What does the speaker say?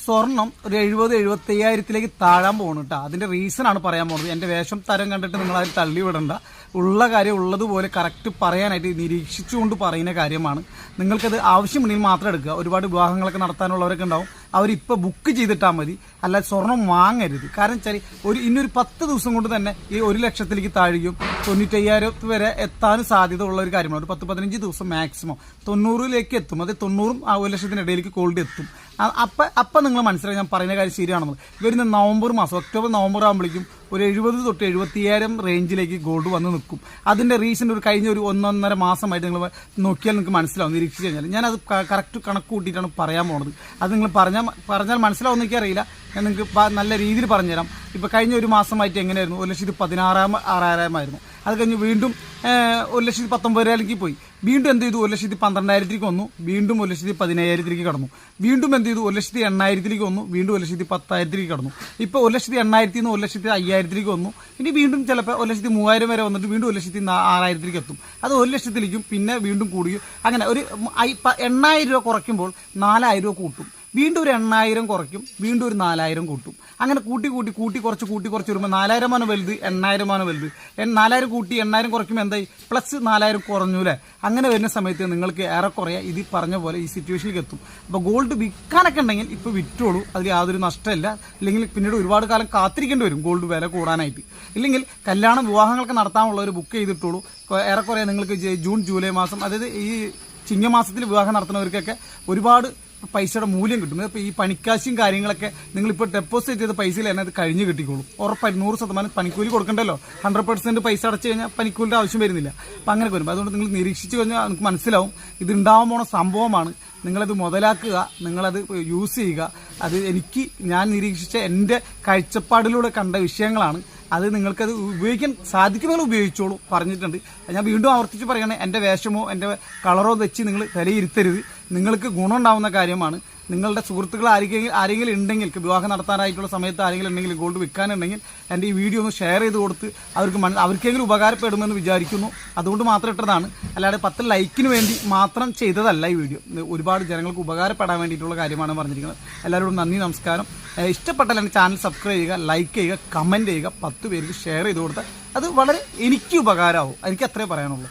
സ്വർണം ഒരു 70-75,000 താഴാൻ പോകുന്നു കേട്ടോ. അതിന്റെ റീസൺ ആണ് പറയാൻ പോകുന്നത്. എന്റെ വേഷം തരം കണ്ടിട്ട് നിങ്ങൾ അതിൽ തള്ളി വിടണ്ട. ഉള്ള കാര്യം ഉള്ളതുപോലെ കറക്റ്റ് പറയാനായിട്ട് നിരീക്ഷിച്ചുകൊണ്ട് പറയുന്ന കാര്യമാണ്. നിങ്ങൾക്കത് ആവശ്യമുണ്ടെങ്കിൽ മാത്രം എടുക്കുക. ഒരുപാട് വിവാഹങ്ങളൊക്കെ നടത്താനുള്ളവരൊക്കെ ഉണ്ടാവും, അവരിപ്പോൾ ബുക്ക് ചെയ്തിട്ടാൽ മതി, അല്ലാതെ സ്വർണം വാങ്ങരുത്. കാരണം വെച്ചാൽ ഇന്നൊരു 10 ദിവസം കൊണ്ട് തന്നെ ഈ 1 ലക്ഷത്തിലേക്ക് താഴുകയും 95,000 വരെ എത്താനും സാധ്യത ഉള്ള ഒരു കാര്യമാണ്. ഒരു 10-15 ദിവസം മാക്സിമം 90-ലേക്ക് എത്തും. അത് 90-ഉം ആ 1 ലക്ഷത്തിനിടയിലേക്ക് ഗോൾഡ് എത്തും. അപ്പം നിങ്ങൾ മനസ്സിലായി ഞാൻ പറയുന്ന കാര്യം ശരിയാണെന്ന്. വരുന്ന നവംബർ മാസം, ഒക്ടോബർ നവംബർ ആകുമ്പോഴേക്കും ഒരു 70-70,000 റേഞ്ചിലേക്ക് ഗോൾഡ് വന്ന് നിൽക്കും. അതിന്റെ റീസൺ ഒരു കഴിഞ്ഞ ഒരു 1-1.5 മാസമായിട്ട് നിങ്ങൾ നോക്കിയാൽ നിങ്ങൾക്ക് മനസ്സിലാവും, നിരീക്ഷിച്ച് കഴിഞ്ഞാൽ. ഞാനത് കറക്റ്റ് കണക്ക് കൂട്ടിയിട്ടാണ് പറയാൻ പോകുന്നത്. അത് നിങ്ങൾ പറഞ്ഞാൽ മനസ്സിലാവുമെന്ന് എനിക്കറിയില്ല. ഞാൻ നിങ്ങൾക്ക് നല്ല രീതിയിൽ പറഞ്ഞുതരാം. ഇപ്പോൾ കഴിഞ്ഞ ഒരു മാസമായിട്ട് എങ്ങനെയായിരുന്നു? 1,16,000 അത് കഴിഞ്ഞ് വീണ്ടും 1,19,000 പോയി. വീണ്ടും എന്ത് ചെയ്തു? 1,12,000 വന്നു. വീണ്ടും 1,15,000 കടന്നു. വീണ്ടും എന്ത് ചെയ്തു? 1,80,000 വന്നു. വീണ്ടും 1,10,000 കടന്നു. ഇപ്പോൾ 1,80,000 നിന്ന് 1,50,000 വന്നു. ഇനി വീണ്ടും ചിലപ്പോൾ 1,03,000 വരെ വന്നിട്ട് വീണ്ടും 1,06,000 എത്തും. അത് 1 ലക്ഷത്തിലേക്കും പിന്നെ വീണ്ടും കൂടുകയും അങ്ങനെ ഒരു 8,000 രൂപ കുറയ്ക്കുമ്പോൾ 4,000 രൂപ കൂട്ടും. വീണ്ടും ഒരു 8,000 കുറയ്ക്കും, വീണ്ടും ഒരു 4,000 കൂട്ടും. അങ്ങനെ കൂട്ടി കുറച്ച് വരുമ്പോൾ 4,000 വലുത്, 8,000 വലുത്. 4,000 കൂട്ടി 8,000 കുറയ്ക്കുമ്പോൾ എന്തായി? പ്ലസ് 4,000 കുറഞ്ഞു അല്ലേ? അങ്ങനെ വരുന്ന സമയത്ത് നിങ്ങൾക്ക് ഏറെക്കുറെ ഇത് പറഞ്ഞ പോലെ ഈ സിറ്റുവേഷനിലേക്ക് എത്തും. അപ്പോൾ ഗോൾഡ് വിൽക്കാനൊക്കെ ഉണ്ടെങ്കിൽ ഇപ്പോൾ വിറ്റോളൂ, അതിൽ യാതൊരു നഷ്ടമില്ല. ഇല്ലെങ്കിൽ പിന്നീട് ഒരുപാട് കാലം കാത്തിരിക്കേണ്ടി വരും ഗോൾഡ് വില കൂടാനായിട്ട്. ഇല്ലെങ്കിൽ കല്യാണം വിവാഹങ്ങളൊക്കെ നടത്താനുള്ളവർ ബുക്ക് ചെയ്തിട്ടുള്ളൂ. ഏറെക്കുറെ നിങ്ങൾക്ക് ജൂൺ ജൂലൈ മാസം, അതായത് ഈ ചിങ്ങമാസത്തിൽ വിവാഹം നടത്തുന്നവർക്കൊക്കെ ഒരുപാട് പൈസയുടെ മൂല്യം കിട്ടും. ഇപ്പോൾ ഈ പണിക്കാശും കാര്യങ്ങളൊക്കെ നിങ്ങളിപ്പോൾ ഡെപ്പോസിറ്റ് ചെയ്ത പൈസയിൽ തന്നെ അത് കഴിഞ്ഞ് കിട്ടിക്കോളും. ഉറപ്പായിട്ട് 100% പണിക്കൂലി കൊടുക്കണ്ടല്ലോ. 100% പൈസ അടച്ചു കഴിഞ്ഞാൽ പണിക്കൂലിയുടെ ആവശ്യം വരുന്നില്ല. അപ്പം അങ്ങനെ വരുമ്പോൾ അതുകൊണ്ട് നിങ്ങൾ നിരീക്ഷിച്ച് കഴിഞ്ഞാൽ നിങ്ങൾക്ക് മനസ്സിലാവും ഇത് ഉണ്ടാവാൻ പോണ സംഭവമാണ്. നിങ്ങളത് മുതലാക്കുക, നിങ്ങളത് യൂസ് ചെയ്യുക. അത് ഞാൻ നിരീക്ഷിച്ച എൻ്റെ കാഴ്ചപ്പാടിലൂടെ കണ്ട വിഷയങ്ങളാണ്. അത് നിങ്ങൾക്കത് ഉപയോഗിക്കാൻ സാധിക്കുന്നവർ ഉപയോഗിച്ചോളൂ, പറഞ്ഞിട്ടുണ്ട്. ഞാൻ വീണ്ടും ആവർത്തിച്ച് പറയണേ, എൻ്റെ വേഷമോ എൻ്റെ കളറോ വെച്ച് നിങ്ങൾ വിലയിരുത്തരുത്. നിങ്ങൾക്ക് ഗുണമുണ്ടാവുന്ന കാര്യമാണ്. നിങ്ങളുടെ സുഹൃത്തുക്കൾ ആരെങ്കിലും ഉണ്ടെങ്കിൽ, വിവാഹം നടത്താനായിട്ടുള്ള സമയത്ത് ആരെങ്കിലും ഉണ്ടെങ്കിൽ, ഗോൾഡ് വിൽക്കാനുണ്ടെങ്കിൽ എൻ്റെ ഈ വീഡിയോ ഒന്ന് ഷെയർ ചെയ്ത് കൊടുത്ത് അവർക്കെങ്കിലും ഉപകാരപ്പെടുമെന്ന് വിചാരിക്കുന്നു. അതുകൊണ്ട് മാത്രം ഇട്ടതാണ്, അല്ലാതെ 10 ലൈക്കിന് വേണ്ടി മാത്രം ചെയ്തതല്ല ഈ വീഡിയോ. ഒരുപാട് ജനങ്ങൾക്ക് ഉപകാരപ്പെടാൻ വേണ്ടിയിട്ടുള്ള കാര്യമാണ് പറഞ്ഞിരിക്കുന്നത്. എല്ലാവരോടും നന്ദി, നമസ്കാരം. ഇഷ്ടപ്പെട്ടാൽ എൻ്റെ ചാനൽ സബ്സ്ക്രൈബ് ചെയ്യുക, ലൈക്ക് ചെയ്യുക, കമൻറ്റ് ചെയ്യുക, 10 പേർക്ക് ഷെയർ ചെയ്ത് കൊടുത്താൽ അത് വളരെ എനിക്ക് ഉപകാരമാവും. എനിക്ക് അത്രേ പറയാനുള്ളൂ.